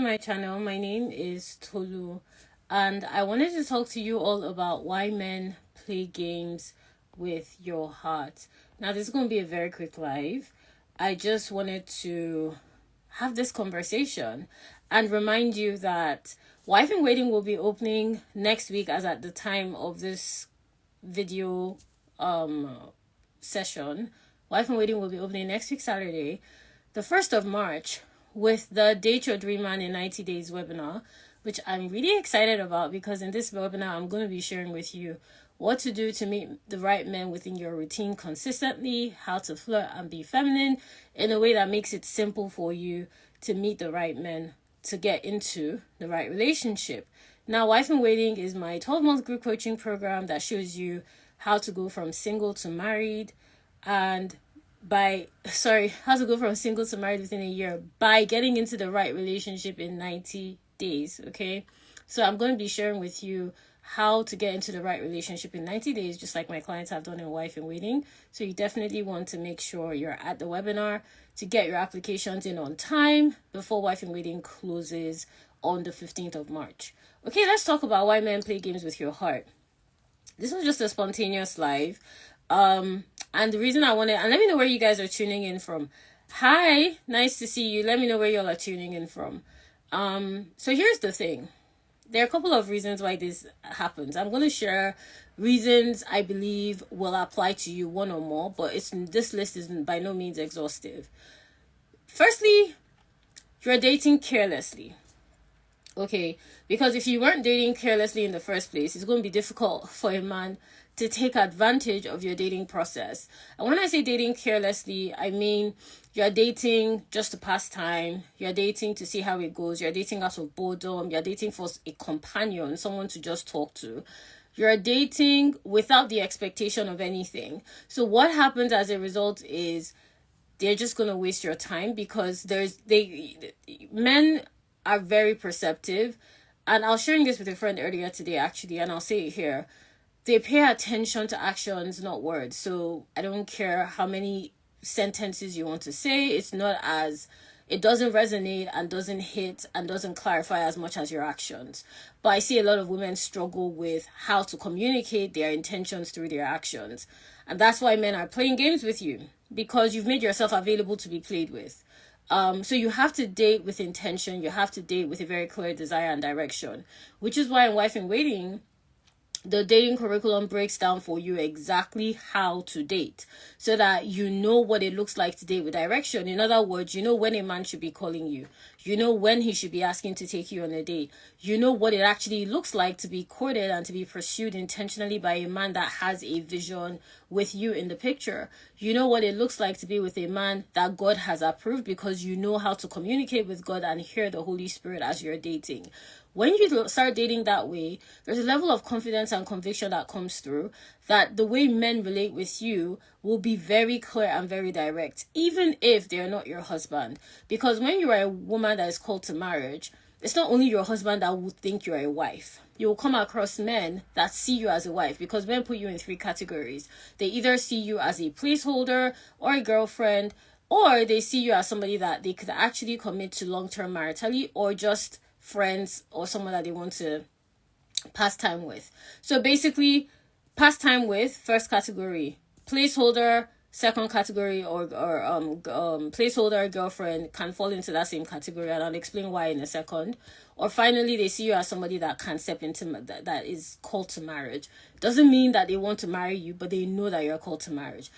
my channel. My name is Tolu, and I wanted to talk to you all about why men play games with your heart. Now, this is going to be a very quick live. I just wanted to have this conversation and remind you that Wife in Waiting will be opening next week, as at the time of this video session. Wife in Waiting will be opening next week, Saturday, the 1st of March, with the Date Your Dream Man in 90 Days webinar, which I'm really excited about because in this webinar, I'm going to be sharing with you what to do to meet the right men within your routine consistently, how to flirt and be feminine in a way that makes it simple for you to meet the right men to get into the right relationship. Now, Wife in Waiting is my 12-month group coaching program that shows you how to go from single to married how to go from single to married within a year by getting into the right relationship in 90 days. Okay, so I'm going to be sharing with you how to get into the right relationship in 90 days, just like my clients have done in Wife in Waiting. So you definitely want to make sure you're at the webinar to get your applications in on time before Wife in Waiting closes on the 15th of March. Okay, let's talk about why men play games with your heart. This was just a spontaneous live. And the reason I wanted, and let me know where you guys are tuning in from. Hi, nice to see you. Let me know where y'all are tuning in from. So here's the thing. There are a couple of reasons why this happens. I'm going to share reasons I believe will apply to you, one or more, but this list is by no means exhaustive. Firstly, you're dating carelessly. Okay, because if you weren't dating carelessly in the first place, it's going to be difficult for a man to take advantage of your dating process. And when I say dating carelessly, I mean you're dating just to pass time, you're dating to see how it goes, you're dating out of boredom, you're dating for a companion, someone to just talk to. You're dating without the expectation of anything. So what happens as a result is they're just going to waste your time because men are very perceptive. And I was sharing this with a friend earlier today, actually, and I'll say it here. They pay attention to actions, not words. So I don't care how many sentences you want to say. It doesn't resonate and doesn't hit and doesn't clarify as much as your actions. But I see a lot of women struggle with how to communicate their intentions through their actions. And that's why men are playing games with you, because you've made yourself available to be played with. So you have to date with intention. You have to date with a very clear desire and direction, which is why in Wife in Waiting, the dating curriculum breaks down for you exactly how to date so that you know what it looks like to date with direction. In other words, you know when a man should be calling you. You know when he should be asking to take you on a date. You know what it actually looks like to be courted and to be pursued intentionally by a man that has a vision with you in the picture. You know what it looks like to be with a man that God has approved because you know how to communicate with God and hear the Holy Spirit as you're dating. When you start dating that way, there's a level of confidence and conviction that comes through that the way men relate with you will be very clear and very direct, even if they're not your husband. Because when you are a woman that is called to marriage, it's not only your husband that will think you're a wife. You will come across men that see you as a wife, because men put you in 3 categories. They either see you as a placeholder or a girlfriend, or they see you as somebody that they could actually commit to long-term maritally, or just friends or someone that they want to pass time with. So basically, pass time with, first category, placeholder, second category, or placeholder, girlfriend can fall into that same category, and I'll explain why in a second. Or finally, they see you as somebody that can step into that is called to marriage. Doesn't mean that they want to marry you, but they know that you're called to marriage.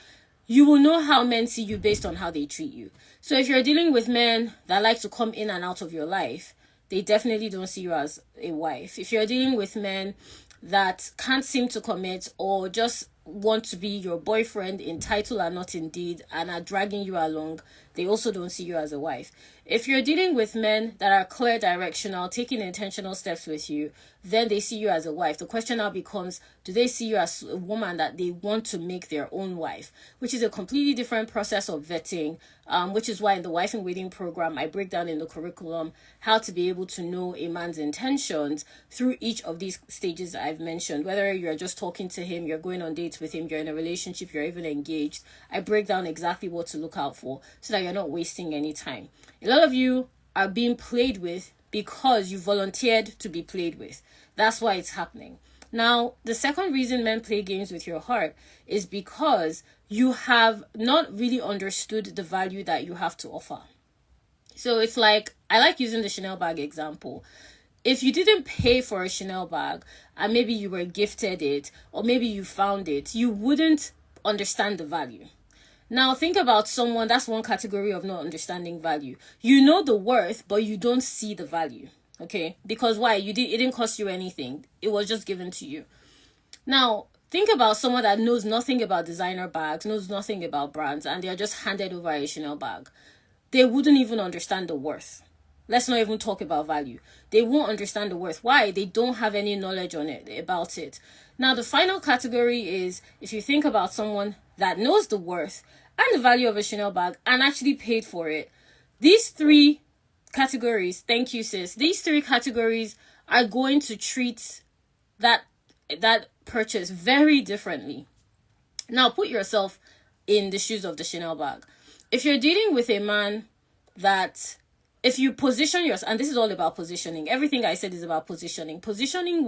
You will know how men see you based on how they treat you. So if you're dealing with men that like to come in and out of your life, they definitely don't see you as a wife. If you're dealing with men that can't seem to commit or just want to be your boyfriend in title and not in deed and are dragging you along, they also don't see you as a wife. If you're dealing with men that are clear directional, taking intentional steps with you, then they see you as a wife. The question now becomes, do they see you as a woman that they want to make their own wife? Which is a completely different process of vetting, which is why in the Wife in Waiting program, I break down in the curriculum how to be able to know a man's intentions through each of these stages I've mentioned. Whether you're just talking to him, you're going on dates with him, you're in a relationship, you're even engaged, I break down exactly what to look out for so that you're not wasting any time. A lot of you are being played with because you volunteered to be played with. That's why it's happening. Now, the second reason men play games with your heart is because you have not really understood the value that you have to offer. So it's like, I like using the Chanel bag example. If you didn't pay for a Chanel bag and maybe you were gifted it or maybe you found it, you wouldn't understand the value. Now think about someone, that's one category of not understanding value. You know the worth, but you don't see the value. Okay? Because why? It didn't cost you anything. It was just given to you. Now, think about someone that knows nothing about designer bags, knows nothing about brands, and they're just handed over a Chanel bag. They wouldn't even understand the worth. Let's not even talk about value. They won't understand the worth. Why? They don't have any knowledge on it, about it. Now, the final category is if you think about someone that knows the worth and the value of a Chanel bag and actually paid for it. These three categories, thank you, sis. These three categories are going to treat that purchase very differently. Now, put yourself in the shoes of the Chanel bag. If you're dealing with a man that, if you position yourself, and this is all about positioning, everything I said is about positioning. Positioning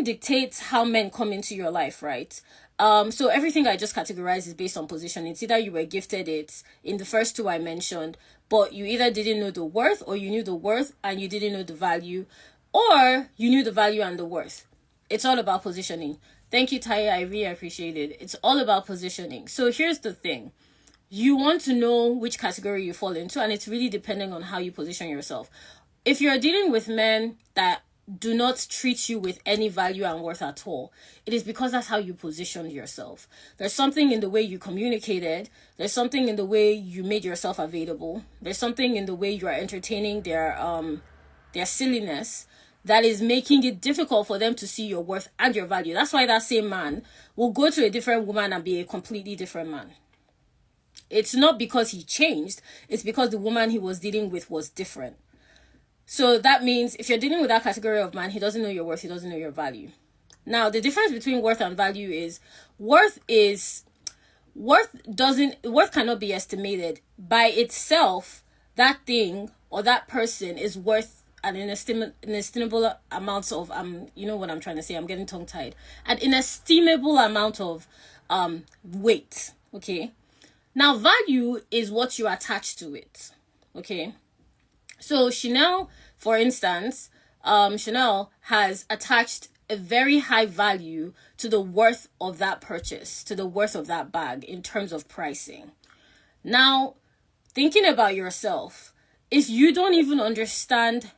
dictates how men come into your life, right? So everything I just categorized is based on positioning. It's either you were gifted it in the first two I mentioned, but you either didn't know the worth, or you knew the worth and you didn't know the value, or you knew the value and the worth. It's all about positioning. Thank you, Taya. I really appreciate it. It's all about positioning. So here's the thing. You want to know which category you fall into, and it's really depending on how you position yourself. If you're dealing with men that do not treat you with any value and worth at all, it is because that's how you positioned yourself. There's something in the way you communicated. There's something in the way you made yourself available. There's something in the way you are entertaining their silliness that is making it difficult for them to see your worth and your value. That's why that same man will go to a different woman and be a completely different man. It's not because he changed. It's because the woman he was dealing with was different. So that means if you're dealing with that category of man, he doesn't know your worth, he doesn't know your value. Now, the difference between worth and value is worth cannot be estimated. By itself, that thing or that person is worth an inestimable amount of you know what I'm trying to say, I'm getting tongue tied. An inestimable amount of weight. Okay. Now, value is what you attach to it. Okay. So Chanel, for instance, Chanel has attached a very high value to the worth of that purchase, to the worth of that bag in terms of pricing. Now, thinking about yourself, if you don't even understand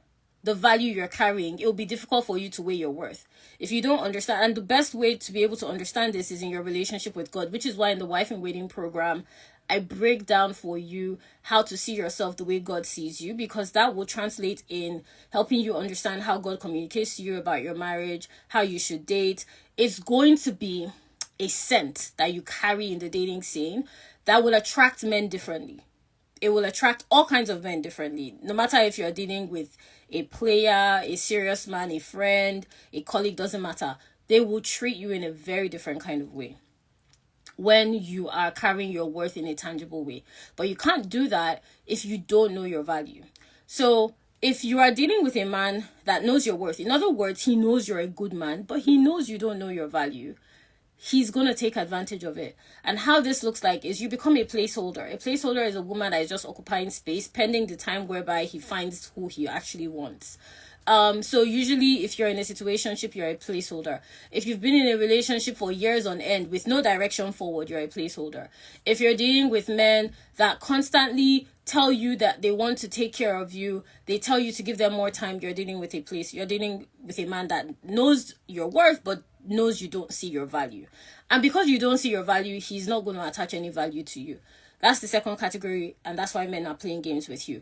the value you're carrying, it will be difficult for you to weigh your worth. If you don't understand, and the best way to be able to understand this is in your relationship with God, which is why in the Wife in Waiting program, I break down for you how to see yourself the way God sees you, because that will translate in helping you understand how God communicates to you about your marriage, how you should date. It's going to be a scent that you carry in the dating scene that will attract men differently. It will attract all kinds of men differently, no matter if you're dealing with a player, a serious man, a friend, a colleague, doesn't matter. They will treat you in a very different kind of way when you are carrying your worth in a tangible way. But you can't do that if you don't know your value. So if you are dealing with a man that knows your worth, in other words, he knows you're a good man, but he knows you don't know your value, he's going to take advantage of it. And how this looks like is you become a placeholder. A placeholder is a woman that is just occupying space pending the time whereby he finds who he actually wants. So usually if you're in a situationship, you're a placeholder. If you've been in a relationship for years on end with no direction forward, you're a placeholder. If you're dealing with men that constantly tell you that they want to take care of you, they tell you to give them more time, you're dealing with a man that knows your worth, but knows you don't see your value. And because you don't see your value, he's not going to attach any value to you. That's the second category, and that's why men are playing games with you.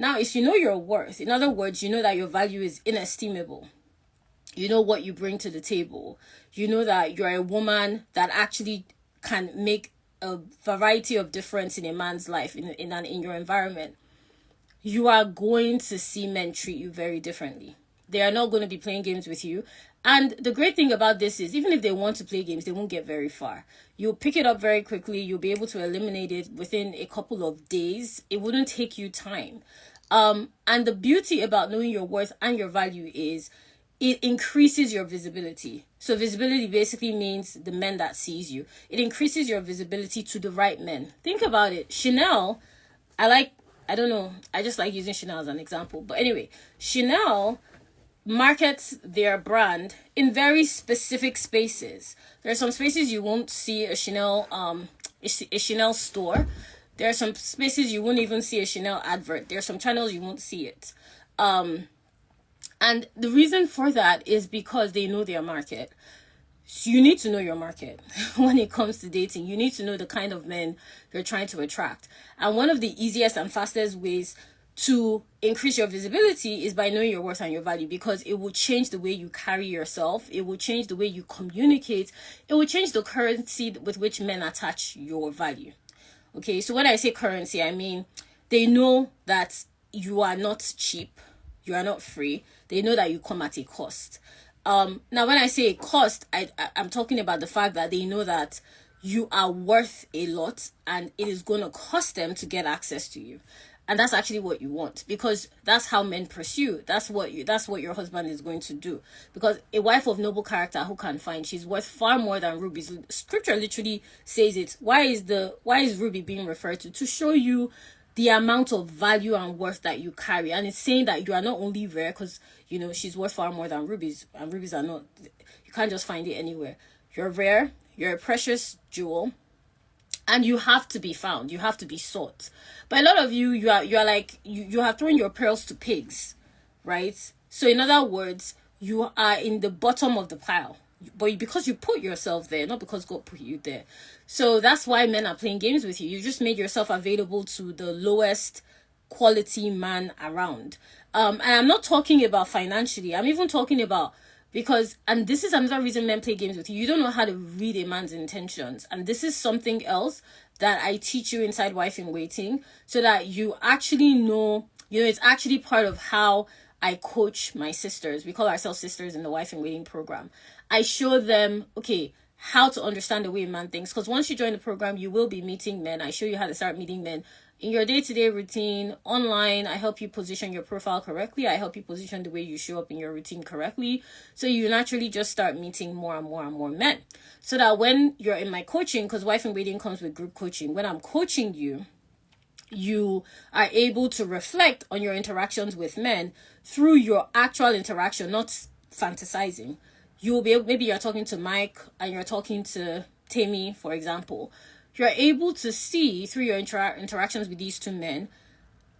Now, if you know your worth, in other words, you know that your value is inestimable. You know what you bring to the table. You know that you're a woman that actually can make a variety of difference in a man's life, in your environment. You are going to see men treat you very differently. They are not going to be playing games with you. And the great thing about this is, even if they want to play games, they won't get very far. You'll pick it up very quickly. You'll be able to eliminate it within a couple of days. It wouldn't take you time. And the beauty about knowing your worth and your value is it increases your visibility. So visibility basically means the men that sees you. It increases your visibility to the right men. Think about it. Chanel, I don't know, I just like using Chanel as an example. But anyway, Chanel markets their brand in very specific spaces. There are some spaces you won't see a Chanel store. There are some spaces you won't even see a Chanel advert. There are some channels you won't see it. And the reason for that is because they know their market. So you need to know your market when it comes to dating. You need to know the kind of men you're trying to attract. And one of the easiest and fastest ways to increase your visibility is by knowing your worth and your value, because it will change the way you carry yourself. It will change the way you communicate. It will change the currency with which men attach your value. Okay, so when I say currency, I mean they know that you are not cheap. You are not free. They know that you come at a cost. Now, when I say a cost, I'm talking about the fact that they know that you are worth a lot and it is going to cost them to get access to you. And that's actually what you want, because that's how men pursue. That's what your husband is going to do. Because a wife of noble character who can find, she's worth far more than rubies. Scripture literally says it. Why is ruby being referred to? To show you the amount of value and worth that you carry. And it's saying that you are not only rare, because she's worth far more than rubies, and rubies are not, you can't just find it anywhere. You're rare, you're a precious jewel, and you have to be found, you have to be sought. But a lot of you are like, you have thrown your pearls to pigs, right? So in other words, you are in the bottom of the pile, but because you put yourself there, not because God put you there. So that's why men are playing games with you. You just made yourself available to the lowest quality man around. And I'm not talking about financially. I'm even talking about and this is another reason men play games with you. You don't know how to read a man's intentions. And this is something else that I teach you inside Wife in Waiting, so that you actually know, it's actually part of how I coach my sisters. We call ourselves sisters in the Wife in Waiting program. I show them, how to understand the way a man thinks. Because once you join the program, you will be meeting men. I show you how to start meeting men in your day-to-day routine, online. I help you position your profile correctly. I help you position the way you show up in your routine correctly. So you naturally just start meeting more and more and more men. So that when you're in my coaching, because Wife in Waiting comes with group coaching, when I'm coaching you, you are able to reflect on your interactions with men through your actual interaction, not fantasizing. You will be able, maybe you're talking to Mike and you're talking to Tammy, for example. You're able to see through your interactions with these two men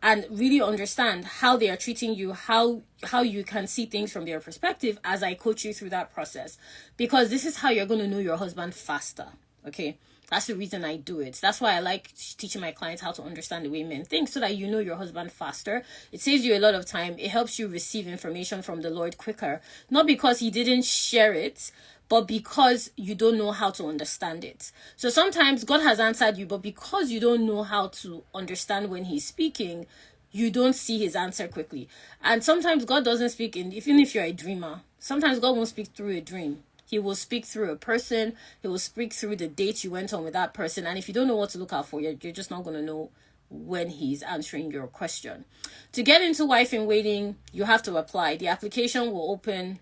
and really understand how they are treating you, how you can see things from their perspective as I coach you through that process. Because this is how you're going to know your husband faster, okay? That's the reason I do it. That's why I like teaching my clients how to understand the way men think, so that you know your husband faster. It saves you a lot of time. It helps you receive information from the Lord quicker. Not because he didn't share it, but because you don't know how to understand it. So sometimes God has answered you, but because you don't know how to understand when he's speaking, you don't see his answer quickly. And sometimes God doesn't speak even if you're a dreamer, sometimes God won't speak through a dream. He will speak through a person. He will speak through the date you went on with that person. And if you don't know what to look out for, you're just not going to know when he's answering your question. To get into Wife in Waiting, you have to apply. The application will open.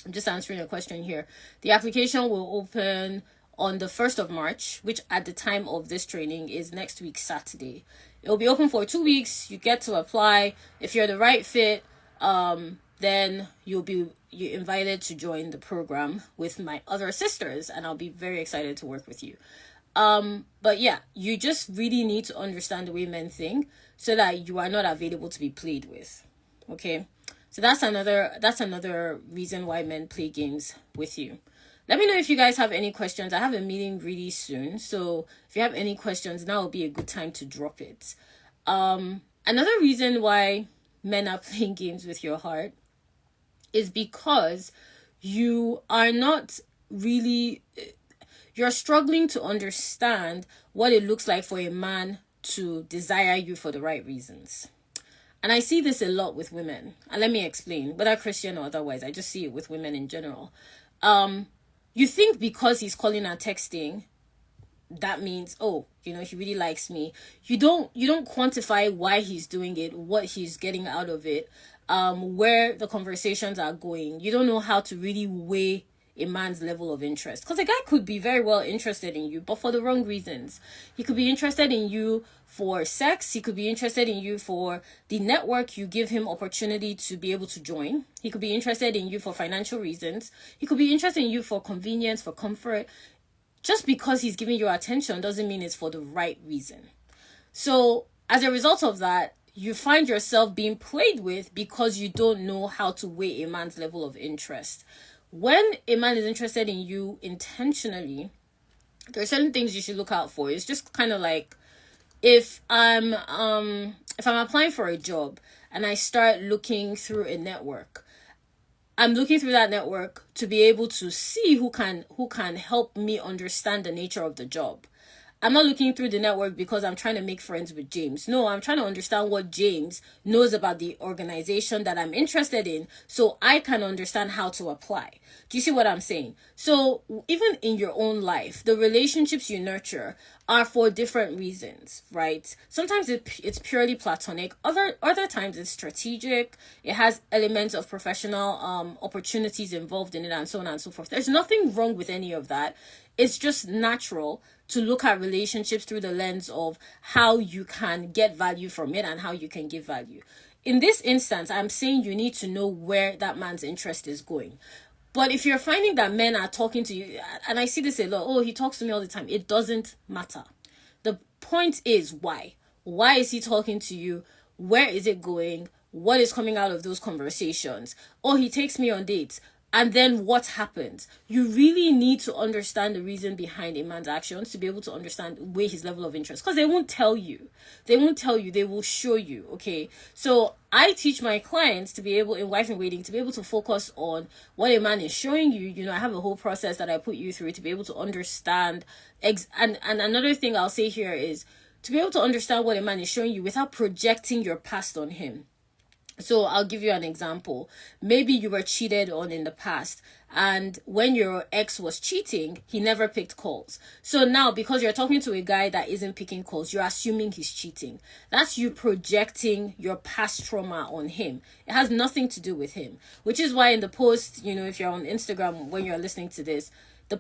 I'm just answering a question here. The application will open on the 1st of March, which at the time of this training is next week, Saturday. It will be open for 2 weeks. You get to apply. If you're the right fit, then you're invited to join the program with my other sisters, and I'll be very excited to work with you. But yeah, you just really need to understand the way men think, so that you are not available to be played with. Okay? So that's another reason why men play games with you. Let me know if you guys have any questions. I have a meeting really soon, so if you have any questions, now will be a good time to drop it. Another reason why men are playing games with your heart is because you're struggling to understand what it looks like for a man to desire you for the right reasons. And I see this a lot with women. And let me explain, whether Christian or otherwise, I just see it with women in general. You think because he's calling and texting, that means, oh, he really likes me. You don't quantify why he's doing it, what he's getting out of it, where the conversations are going. You don't know how to really weigh a man's level of interest, because a guy could be very well interested in you, but for the wrong reasons. He could be interested in you for sex. He could be interested in you for the network you give him opportunity to be able to join. He could be interested in you for financial reasons. He could be interested in you for convenience, for comfort. Just because he's giving you attention doesn't mean it's for the right reason. So as a result of that, you find yourself being played with because you don't know how to weigh a man's level of interest. When a man is interested in you intentionally, there are certain things you should look out for. It's just kind of like, if I'm applying for a job and I start looking through a network, I'm looking through that network to be able to see who can help me understand the nature of the job. I'm not looking through the network because I'm trying to make friends with James. No, I'm trying to understand what James knows about the organization that I'm interested in so I can understand how to apply. Do you see what I'm saying? So even in your own life, the relationships you nurture are for different reasons, right? Sometimes it's purely platonic. Other times it's strategic. It has elements of professional opportunities involved in it, and so on and so forth. There's nothing wrong with any of that. It's just natural to look at relationships through the lens of how you can get value from it and how you can give value. In this instance, I'm saying you need to know where that man's interest is going. But if you're finding that men are talking to you, and I see this a lot, oh, he talks to me all the time, it doesn't matter. The point is why. Why is he talking to you? Where is it going? What is coming out of those conversations? Oh, he takes me on dates. And then what happens? You really need to understand the reason behind a man's actions to be able to weigh his level of interest. Because they won't tell you. They will show you. Okay. So I teach my clients to be able, in Wife in Waiting, to be able to focus on what a man is showing you. I have a whole process that I put you through to be able to understand. And another thing I'll say here is to be able to understand what a man is showing you without projecting your past on him. So I'll give you an example. Maybe you were cheated on in the past, and when your ex was cheating, he never picked calls. So now, because you're talking to a guy that isn't picking calls, you're assuming he's cheating. That's you projecting your past trauma on him. It has nothing to do with him, which is why in the post, if you're on Instagram, when you're listening to this, the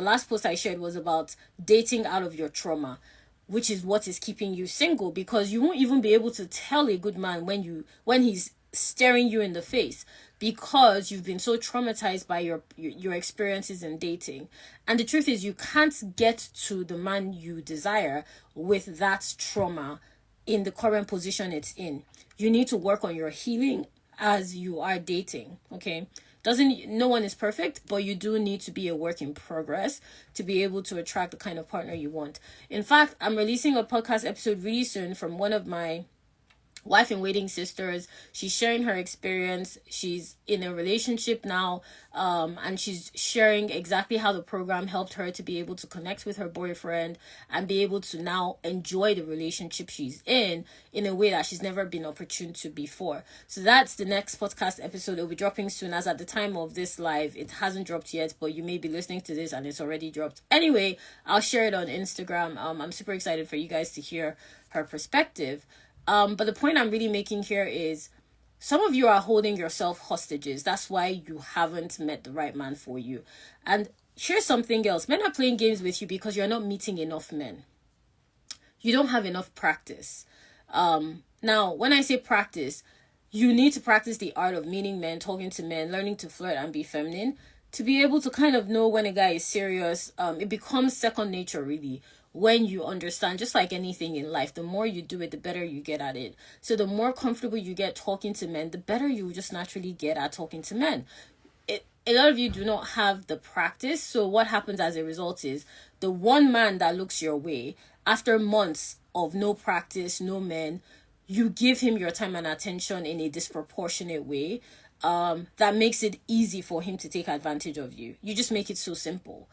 last post I shared was about dating out of your trauma, which is what is keeping you single, because you won't even be able to tell a good man when he's staring you in the face, because you've been so traumatized by your experiences in dating. And the truth is, you can't get to the man you desire with that trauma in the current position it's in. You need to work on your healing as you are dating, okay? No one is perfect, but you do need to be a work in progress to be able to attract the kind of partner you want. In fact, I'm releasing a podcast episode really soon from one of my Wife in Waiting sisters. She's sharing her experience. She's in a relationship now, and she's sharing exactly how the program helped her to be able to connect with her boyfriend and be able to now enjoy the relationship she's in a way that she's never been opportune to before. So that's the next podcast episode. It'll be dropping soon, as at the time of this live, it hasn't dropped yet, but you may be listening to this and it's already dropped. Anyway, I'll share it on Instagram. I'm super excited for you guys to hear her perspective. But the point I'm really making here is some of you are holding yourself hostages. That's why you haven't met the right man for you. And here's something else. Men are playing games with you because you're not meeting enough men. You don't have enough practice. Now, when I say practice, you need to practice the art of meeting men, talking to men, learning to flirt and be feminine to be able to kind of know when a guy is serious. It becomes second nature, really. When you understand, just like anything in life, the more you do it, the better you get at it. So the more comfortable you get talking to men, the better you just naturally get at talking to men. A lot of you do not have the practice. So what happens as a result is the one man that looks your way, after months of no practice, no men, you give him your time and attention in a disproportionate way. That makes it easy for him to take advantage of you. You just make it so simple.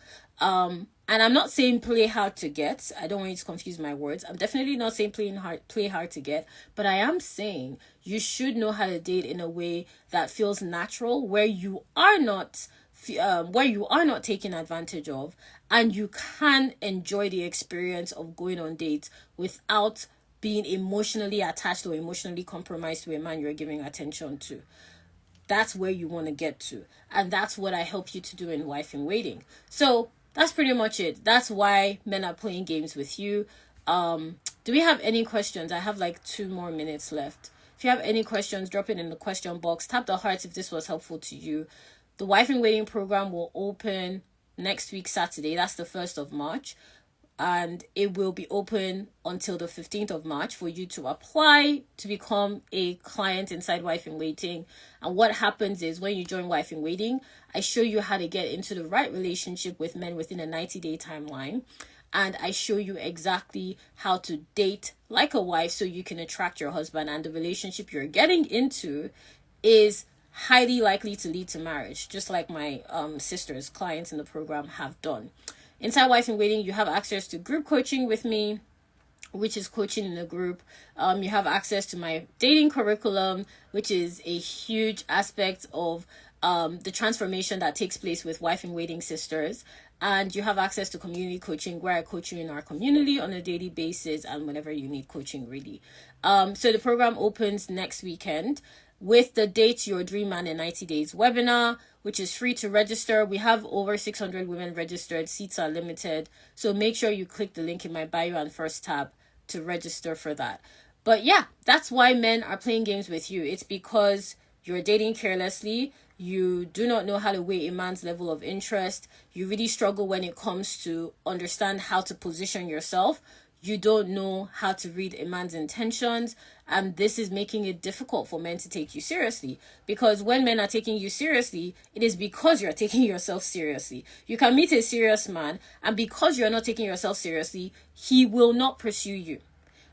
And I'm not saying play hard to get. I don't want you to confuse my words. I'm definitely not saying play hard to get, but I am saying you should know how to date in a way that feels natural, where you are not where you are not taken advantage of, and you can enjoy the experience of going on dates without being emotionally attached or emotionally compromised to a man you're giving attention to. That's where you want to get to, and that's what I help you to do in Wife in Waiting. So that's pretty much it. That's why men are playing games with you. Do we have any questions? I have like 2 more minutes left. If you have any questions, drop it in the question box. Tap the hearts if this was helpful to you. The Wife in Waiting program will open next week, Saturday. That's the 1st of March. And it will be open until the 15th of March for you to apply to become a client inside Wife in Waiting. And what happens is when you join Wife in Waiting, I show you how to get into the right relationship with men within a 90-day timeline. And I show you exactly how to date like a wife so you can attract your husband. And the relationship you're getting into is highly likely to lead to marriage, just like my sisters, clients in the program have done. Inside Wife in Waiting, you have access to group coaching with me, which is coaching in a group. You have access to my dating curriculum, which is a huge aspect of the transformation that takes place with Wife in Waiting sisters. And you have access to community coaching, where I coach you in our community on a daily basis and whenever you need coaching, really. So the program opens next weekend with the Date Your Dream Man in 90 Days webinar, which is free to register. We have over 600 women registered. Seats are limited. So make sure you click the link in my bio and first tab to register for that. But yeah, that's why men are playing games with you. It's because you're dating carelessly. You do not know how to weigh a man's level of interest. You really struggle when it comes to understand how to position yourself. You don't know how to read a man's intentions. And this is making it difficult for men to take you seriously. Because when men are taking you seriously, it is because you're taking yourself seriously. You can meet a serious man, and because you're not taking yourself seriously, he will not pursue you.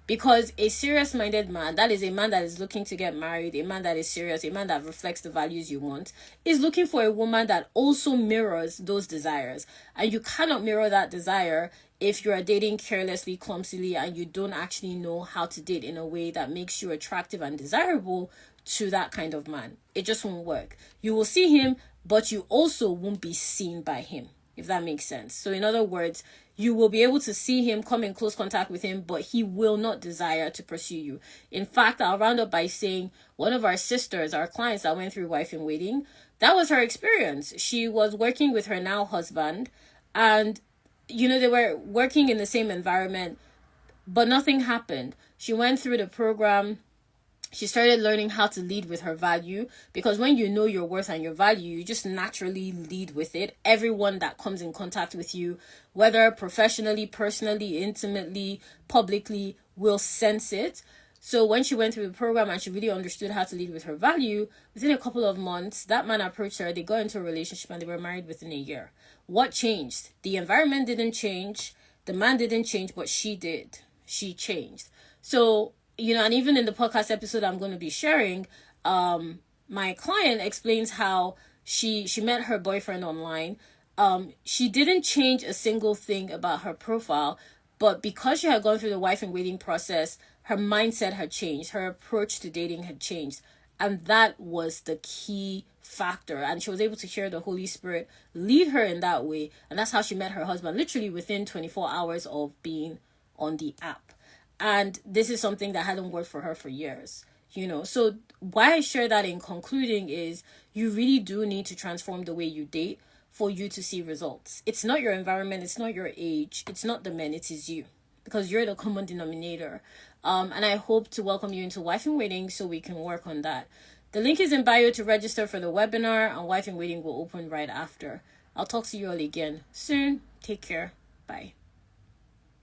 Because a serious-minded man, that is a man that is looking to get married, a man that is serious, a man that reflects the values you want, is looking for a woman that also mirrors those desires. And you cannot mirror that desire if you are dating carelessly, clumsily, and you don't actually know how to date in a way that makes you attractive and desirable to that kind of man. It just won't work. You will see him, but you also won't be seen by him, if that makes sense. So in other words, you will be able to see him, come in close contact with him, but he will not desire to pursue you. In fact, I'll round up by saying one of our sisters, our clients that went through Wife in Waiting, that was her experience. She was working with her now husband, and they were working in the same environment, but nothing happened. She went through the program. She started learning how to lead with her value, because when you know your worth and your value, you just naturally lead with it. Everyone that comes in contact with you, whether professionally, personally, intimately, publicly, will sense it. So when she went through the program and she really understood how to lead with her value, within a couple of months, that man approached her. They got into a relationship and they were married within a year. What changed? The environment didn't change. The man didn't change, but she did. She changed. So, and even in the podcast episode I'm going to be sharing, my client explains how she met her boyfriend online. She didn't change a single thing about her profile, but because she had gone through the Wife in Waiting process, her mindset had changed. Her approach to dating had changed. And that was the key factor. And she was able to hear the Holy Spirit lead her in that way. And that's how she met her husband, literally within 24 hours of being on the app. And this is something that hadn't worked for her for years. So why I share that in concluding is you really do need to transform the way you date for you to see results. It's not your environment. It's not your age. It's not the men. It is you, because you're the common denominator. And I hope to welcome you into Wife in Waiting so we can work on that. The link is in bio to register for the webinar, and Wife in Waiting will open right after. I'll talk to you all again soon. Take care. Bye.